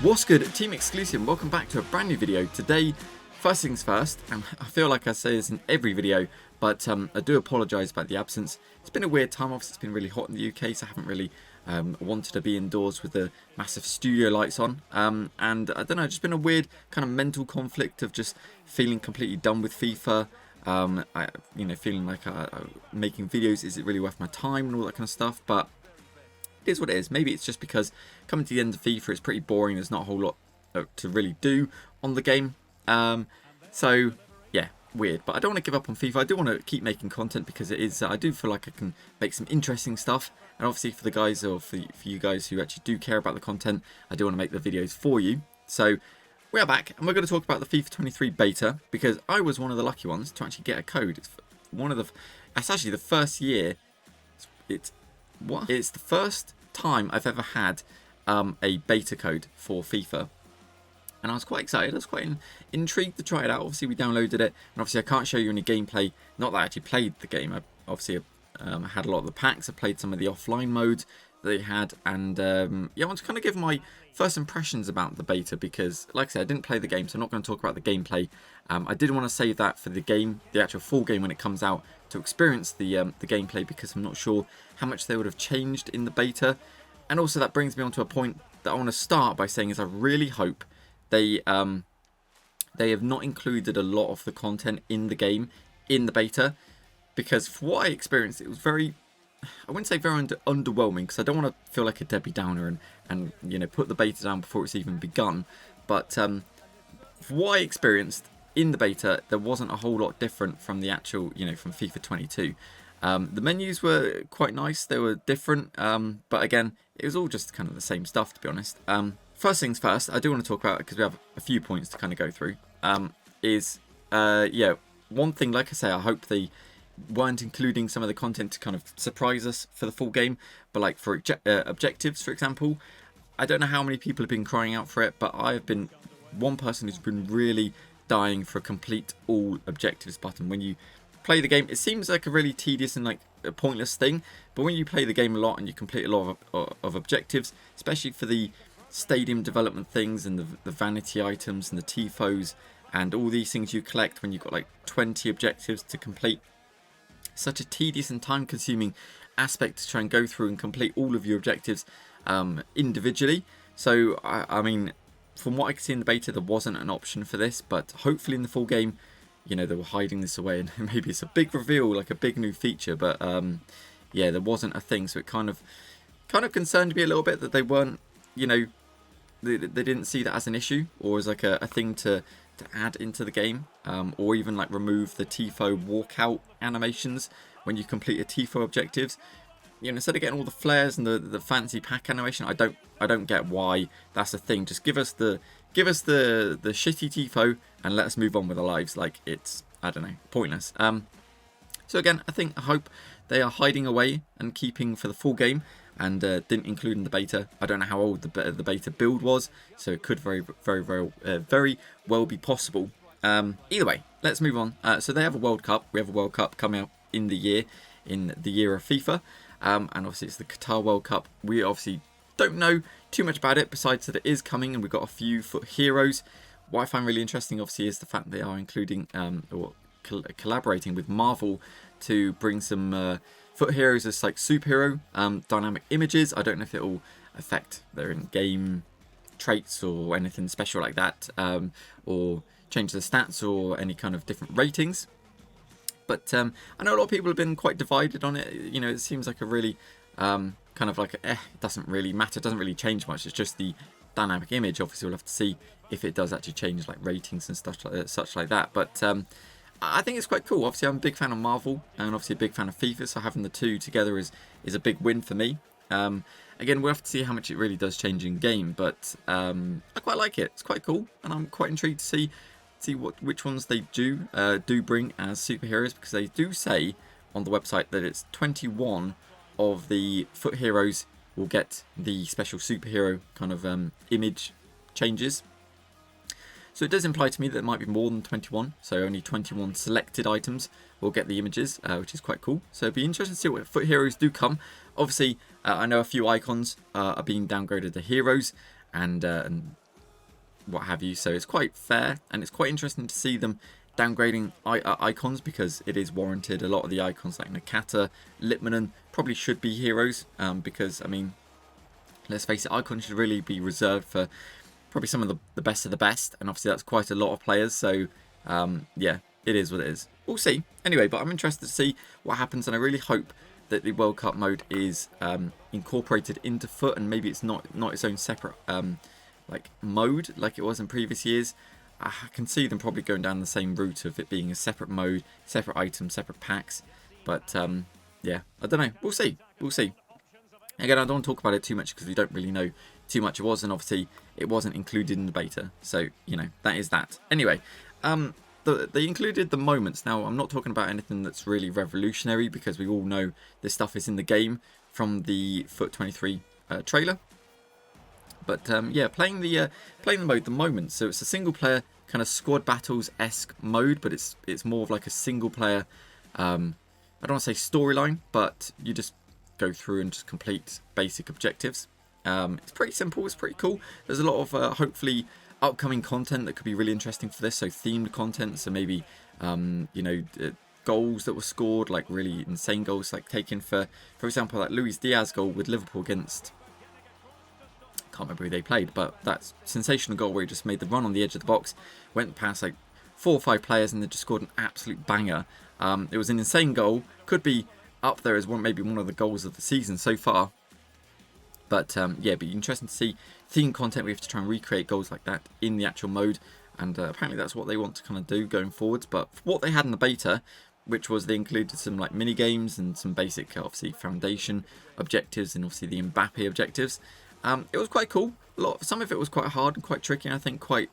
What's good, Team Exclusive, and welcome back to a brand new video. Today, first things first, and I feel like I say this in every video, but I do apologise about the absence. It's been a weird time, obviously it's been really hot in the UK, so I haven't really wanted to be indoors with the massive studio lights on. And I don't know, just been a weird kind of mental conflict of just feeling completely done with FIFA. Feeling like making videos, is it really worth my time and all that kind of stuff, but it is what it is. Maybe it's just because coming to the end of FIFA, it's pretty boring. There's not a whole lot to really do on the game. So yeah, weird. But I don't want to give up on FIFA. I do want to keep making content because it is. I do feel like I can make some interesting stuff. And obviously for the guys, or for you guys who actually do care about the content, I do want to make the videos for you. So we are back, and we're going to talk about the FIFA 23 beta because I was one of the lucky ones to actually get a code. It's actually the first year. It's the first time I've ever had a beta code for FIFA, and I was quite excited. I was quite intrigued to try it out. Obviously we downloaded it, and obviously I can't show you any gameplay, not that I actually played the game. I obviously had a lot of the packs. I played some of the offline modes that they had, and yeah, I want to kind of give my first impressions about the beta because, like I said, I didn't play the game, so I'm not going to talk about the gameplay. I did want to save that for the game, the actual full game when it comes out, to experience the gameplay, because I'm not sure how much they would have changed in the beta. And also that brings me on to a point that I want to start by saying is I really hope they have not included a lot of the content in the game in the beta, because for what I experienced, it was very, I wouldn't say very underwhelming, because I don't want to feel like a Debbie Downer and you know, put the beta down before it's even begun. But for what I experienced in the beta, there wasn't a whole lot different from the actual, you know, from FIFA 22. The menus were quite nice, they were different, but again, it was all just kind of the same stuff, to be honest. First things first, I do want to talk about, because we have a few points to kind of go through, yeah, one thing, like I say, I hope they weren't including some of the content to kind of surprise us for the full game, but like for objectives, for example, I don't know how many people have been crying out for it, but I've been one person who's been really dying for a complete all objectives button. When you play the game, it seems like a really tedious and like a pointless thing, but when you play the game a lot and you complete a lot of objectives, especially for the stadium development things and the vanity items and the tifos and all these things you collect when you've got like 20 objectives to complete, such a tedious and time consuming aspect to try and go through and complete all of your objectives individually. So I mean, from what I can see in the beta, there wasn't an option for this, but hopefully in the full game, you know, they were hiding this away, and maybe it's a big reveal, like a big new feature, but yeah, there wasn't a thing, so it kind of concerned me a little bit that they weren't, you know, they didn't see that as an issue, or as like a thing to add into the game, or even like remove the tifo walkout animations when you complete a tifo objectives. You know, instead of getting all the flares and the fancy pack animation, I don't get why that's a thing. Just give us the shitty tifo and let us move on with our lives. Like, it's, I don't know, pointless. So again, I hope they are hiding away and keeping for the full game, and didn't include in the beta. I don't know how old the beta build was, so it could very well be possible. Either way, let's move on. So they have a World Cup. We have a World Cup coming up in the year of FIFA. And obviously it's the Qatar World Cup. We obviously don't know too much about it, besides that it is coming and we've got a few FUT heroes. What I find really interesting, obviously, is the fact they are including or collaborating with Marvel to bring some FUT heroes as like superhero dynamic images. I don't know if it will affect their in-game traits or anything special like that, or change the stats or any kind of different ratings. But I know a lot of people have been quite divided on it. You know, it seems like a really kind of like it doesn't really matter, it doesn't really change much. It's just the dynamic image. Obviously, we'll have to see if it does actually change like ratings and stuff like that, such like that. But I think it's quite cool. Obviously, I'm a big fan of Marvel and obviously a big fan of FIFA, so having the two together is a big win for me. Again, we'll have to see how much it really does change in game, but I quite like it. It's quite cool, and I'm quite intrigued to see which ones they do bring as superheroes, because they do say on the website that it's 21 of the FUT heroes will get the special superhero kind of image changes. So it does imply to me that it might be more than 21, so only 21 selected items will get the images, which is quite cool. So it'd be interesting to see what FUT heroes do come. Obviously, I know a few icons are being downgraded to heroes, and what have you. So it's quite fair, and it's quite interesting to see them downgrading icons, because it is warranted. A lot of the icons like Nakata, Litmanen probably should be heroes, because, I mean, let's face it, icons should really be reserved for probably some of the best of the best, and obviously that's quite a lot of players, so yeah, it is what it is. We'll see. Anyway, but I'm interested to see what happens, and I really hope that the World Cup mode is incorporated into FUT, and maybe it's not its own separate like mode like it was in previous years. I can see them probably going down the same route of it being a separate mode, separate items, separate packs. But yeah, I don't know. We'll see. We'll see. Again, I don't want to talk about it too much because we don't really know too much. It was, and obviously it wasn't included in the beta. So, you know, that is that. Anyway, they included the moments. Now, I'm not talking about anything that's really revolutionary, because we all know this stuff is in the game from the FUT 23 trailer. But yeah, playing the mode, the moments. So it's a single player kind of squad battles-esque mode, but it's more of like a single player. I don't want to say storyline, but you just go through and just complete basic objectives. It's pretty simple. It's pretty cool. There's a lot of hopefully upcoming content that could be really interesting for this. So themed content. So maybe you know, goals that were scored, like really insane goals, like taken for example, like Luis Diaz goal with Liverpool against, can't remember who they played, but that sensational goal where he just made the run on the edge of the box, went past like 4 or 5 players, and then just scored an absolute banger. It was an insane goal. Could be up there as maybe one of the goals of the season so far. But yeah, it'd be interesting to see theme content. We have to try and recreate goals like that in the actual mode, and apparently that's what they want to kind of do going forwards. But what they had in the beta, which was they included some like mini games and some basic, obviously, foundation objectives, and obviously the Mbappe objectives. It was quite cool. Some of it was quite hard and quite tricky, and I think quite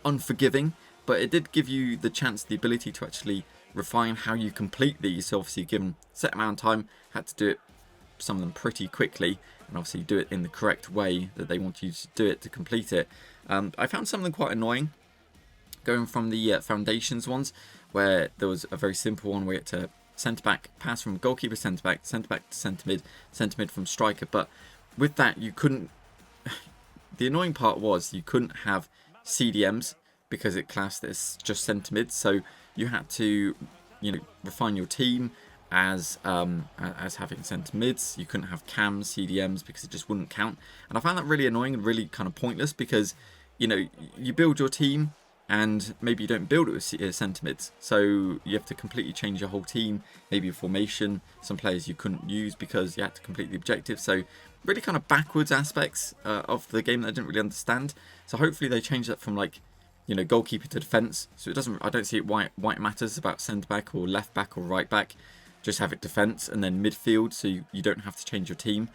unforgiving. But it did give you the chance, the ability to actually refine how you complete these. So obviously, given a set amount of time, had to do it, some of them pretty quickly, and obviously do it in the correct way that they want you to do it to complete it. I found some of them quite annoying, going from the foundations ones, where there was a very simple one where you had to centre back pass from goalkeeper centre back to centre mid from striker. But with that, you couldn't. The annoying part was you couldn't have CDMs because it classed as just centre mid. So you had to, you know, refine your team as having centre mids. You couldn't have cams, CDMs, because it just wouldn't count. And I found that really annoying and really kind of pointless, because, you know, you build your team and maybe you don't build it with centre mids. So you have to completely change your whole team, maybe your formation. Some players you couldn't use because you had to complete the objective. So really kind of backwards aspects of the game that I didn't really understand. So hopefully they change that from, like, you know, goalkeeper to defence. So it doesn't, I don't see it why it matters about centre back or left back or right back. Just have it defence and then midfield, so you don't have to change your team.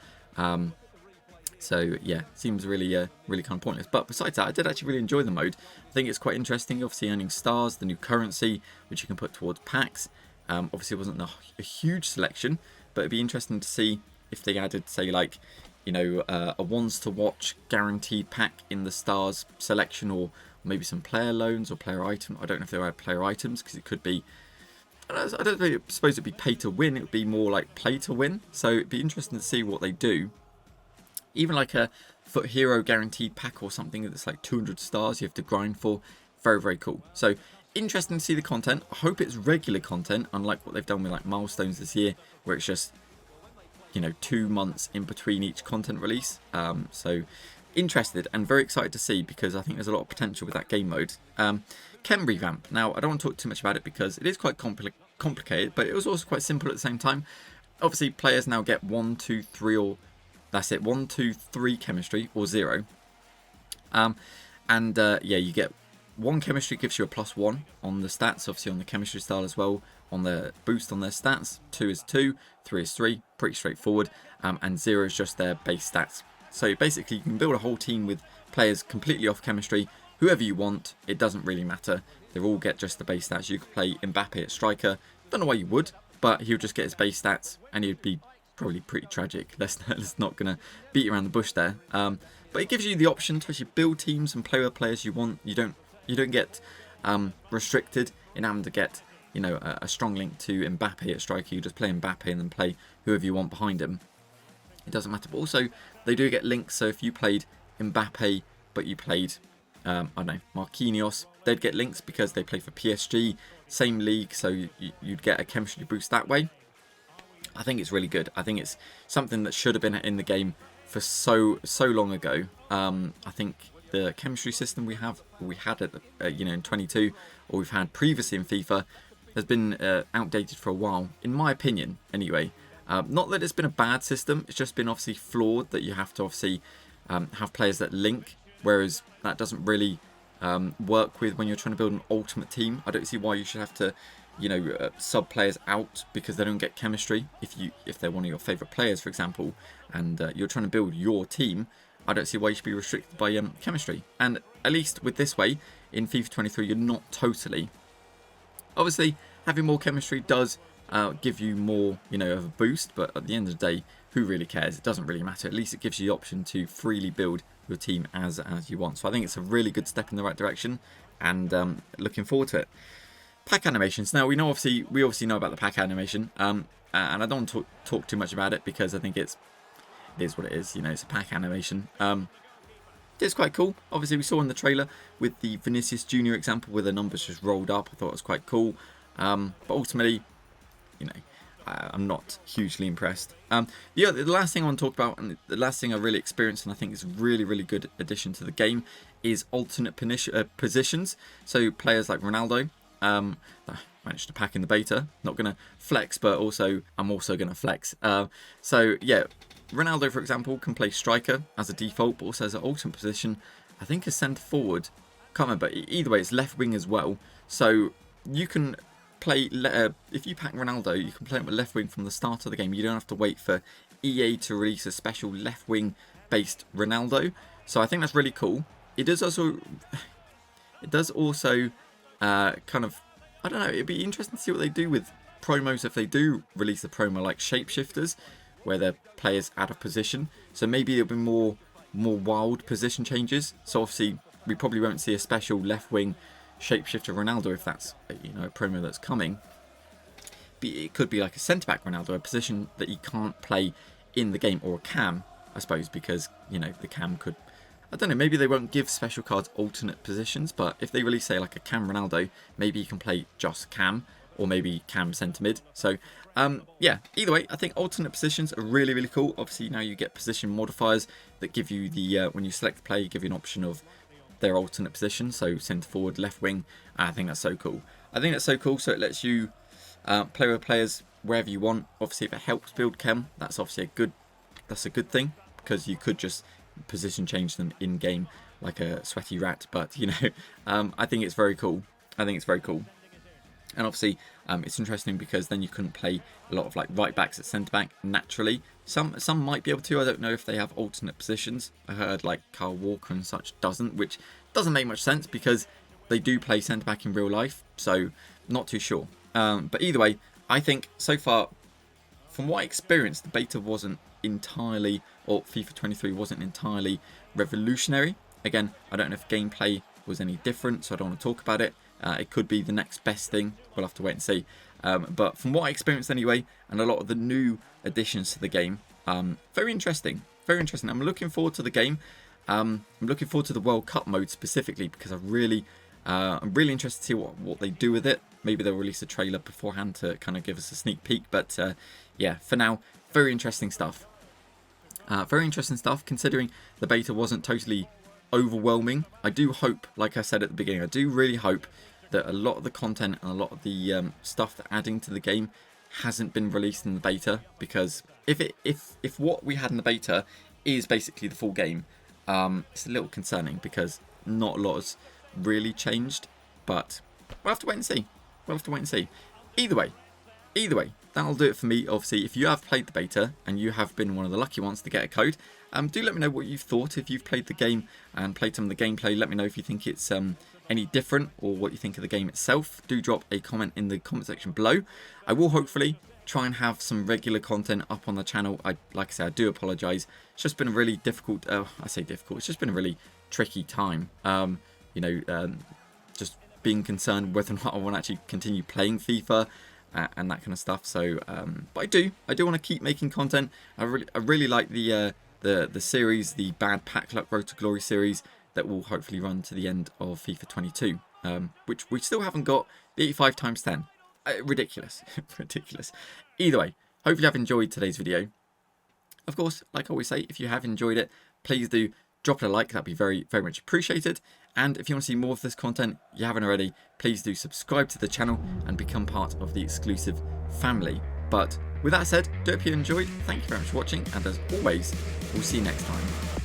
So yeah, seems really really kind of pointless. But besides that, I did actually really enjoy the mode. I think it's quite interesting. Obviously, earning stars, the new currency which you can put towards packs. Obviously, it wasn't a huge selection, but it'd be interesting to see if they added, say, like, you know, a ones to watch guaranteed pack in the stars selection, or maybe some player loans or player item. I don't know if they had player items, because it could be. I don't really suppose it'd be pay to win. It would be more like play to win. So it'd be interesting to see what they do. Even like a FUT Hero guaranteed pack or something that's like 200 stars you have to grind for. Very, very cool. So interesting to see the content. I hope it's regular content, unlike what they've done with like milestones this year, where it's just, you know, 2 months in between each content release. So interested and very excited to see, because I think there's a lot of potential with that game mode. Chem revamp. Now, I don't want to talk too much about it because it is quite complicated, but it was also quite simple at the same time. Obviously, players now get 1, 2, 3, or that's it, 1, 2, 3 chemistry, or 0. Yeah, you get 1 chemistry gives you a +1 on the stats, obviously on the chemistry style as well, on the boost on their stats. 2 is 2, 3 is 3, pretty straightforward, and 0 is just their base stats. So basically, you can build a whole team with players completely off chemistry. Whoever you want, it doesn't really matter. They all get just the base stats. You could play Mbappe at striker. Don't know why you would, but he would just get his base stats, and he would be probably pretty tragic. Let's not gonna beat around the bush there. But it gives you the option to actually build teams and play with players you want. You don't get restricted in having to get, you know, a strong link to Mbappe at striker. You just play Mbappe and then play whoever you want behind him. It doesn't matter. But also, they do get links. So if you played Mbappe but you played I don't know, Marquinhos, they'd get links because they play for PSG, same league, so you'd get a chemistry boost that way. I think it's really good. I think it's something that should have been in the game for so long ago. I think the chemistry system we had at in 22, or we've had previously in FIFA, has been outdated for a while, in my opinion. Anyway, not that it's been a bad system. It's just been obviously flawed that you have to obviously have players that link, whereas that doesn't really work with when you're trying to build an ultimate team. I don't see why you should have to, sub players out because they don't get chemistry. If they're one of your favourite players, for example, and you're trying to build your team, I don't see why you should be restricted by chemistry. And at least with this way, in FIFA 23, you're not totally. Obviously, having more chemistry does give you more, of a boost, but at the end of the day, who really cares? It doesn't really matter. At least it gives you the option to freely build your team as you want. So I think it's a really good step in the right direction, and looking forward to it. Pack animations. Now we obviously know about the pack animation, and I don't want to talk too much about it because I think it is what it is. It's a pack animation. It's quite cool. Obviously, we saw in the trailer with the Vinicius Junior example where the numbers just rolled up. I thought it was quite cool. But ultimately, I'm not hugely impressed. The last thing I want to talk about, and the last thing I really experienced, and I think is a really, really good addition to the game, is alternate positions. So players like Ronaldo, I managed to pack in the beta. Not going to flex, but I'm also going to flex. So yeah, Ronaldo, for example, can play striker as a default, but also as an alternate position, I think is centre forward. Can't remember. Either way, it's left wing as well. So you can play, if you pack Ronaldo, you can play him at left wing from the start of the game. You don't have to wait for EA to release a special left wing based Ronaldo. So I think that's really cool. It does also kind of, I don't know, it'd be interesting to see what they do with promos if they do release a promo like Shapeshifters, where the players out of position. So maybe it'll be more wild position changes. So obviously we probably won't see a special left wing shapeshifter Ronaldo if that's a promo that's coming. It could be like a centre back Ronaldo, a position that he can't play in the game, or a cam, I suppose, because the cam could. I don't know, maybe they won't give special cards alternate positions, but if they release, say, like a cam Ronaldo, maybe he can play just cam, or maybe cam centre mid. So yeah, either way, I think alternate positions are really, really cool. Obviously now you get position modifiers that give you the when you select the player, give you an option of their alternate position, so centre forward, left wing. I think that's so cool. So it lets you play with players wherever you want. Obviously, if it helps build chem, that's obviously a good thing, because you could just position change them in game like a sweaty rat. But I think it's very cool. And obviously, it's interesting because then you couldn't play a lot of like right backs at centre back naturally. Some might be able to. I don't know if they have alternate positions. I heard like Kyle Walker and such doesn't, which doesn't make much sense because they do play centre back in real life. So not too sure. But either way, I think so far, from what I experienced, the beta wasn't entirely, or FIFA 23 wasn't entirely revolutionary. Again, I don't know if gameplay was any different, so I don't want to talk about it. It could be the next best thing. We'll have to wait and see. But from what I experienced anyway, and a lot of the new additions to the game, very interesting. I'm looking forward to the game. I'm looking forward to the World Cup mode specifically because I'm really interested to see what they do with it. Maybe they'll release a trailer beforehand to kind of give us a sneak peek. But yeah, for now, very interesting stuff. Considering the beta wasn't totally overwhelming. I do hope, like I said at the beginning, I do really hope that a lot of the content and a lot of the stuff they're adding to the game hasn't been released in the beta, because if what we had in the beta is basically the full game, it's a little concerning because not a lot has really changed. But we'll have to wait and see. Either way, that'll do it for me. Obviously, if you have played the beta and you have been one of the lucky ones to get a code, do let me know what you've thought. If you've played the game and played some of the gameplay, let me know if you think it's any different or what you think of the game itself. Do drop a comment in the comment section below. I will hopefully try and have some regular content up on the channel. Like I said, I do apologise. It's just been a really difficult, it's just been a really tricky time. Just being concerned whether or not I want to actually continue playing FIFA and that kind of stuff. So, but I do want to keep making content. I really like the series, the Bad Pack Luck Road to Glory series. that will hopefully run to the end of FIFA 22, which we still haven't got the 85 times 10. Ridiculous. Ridiculous. Either way, hopefully I've enjoyed today's video. Of course, like I always say, if you have enjoyed it, please do drop it a like. That'd be very, very much appreciated. And if you want to see more of this content, you haven't already, please do subscribe to the channel and become part of the exclusive family. But with that said, do hope you enjoyed. Thank you very much for watching. And as always, we'll see you next time.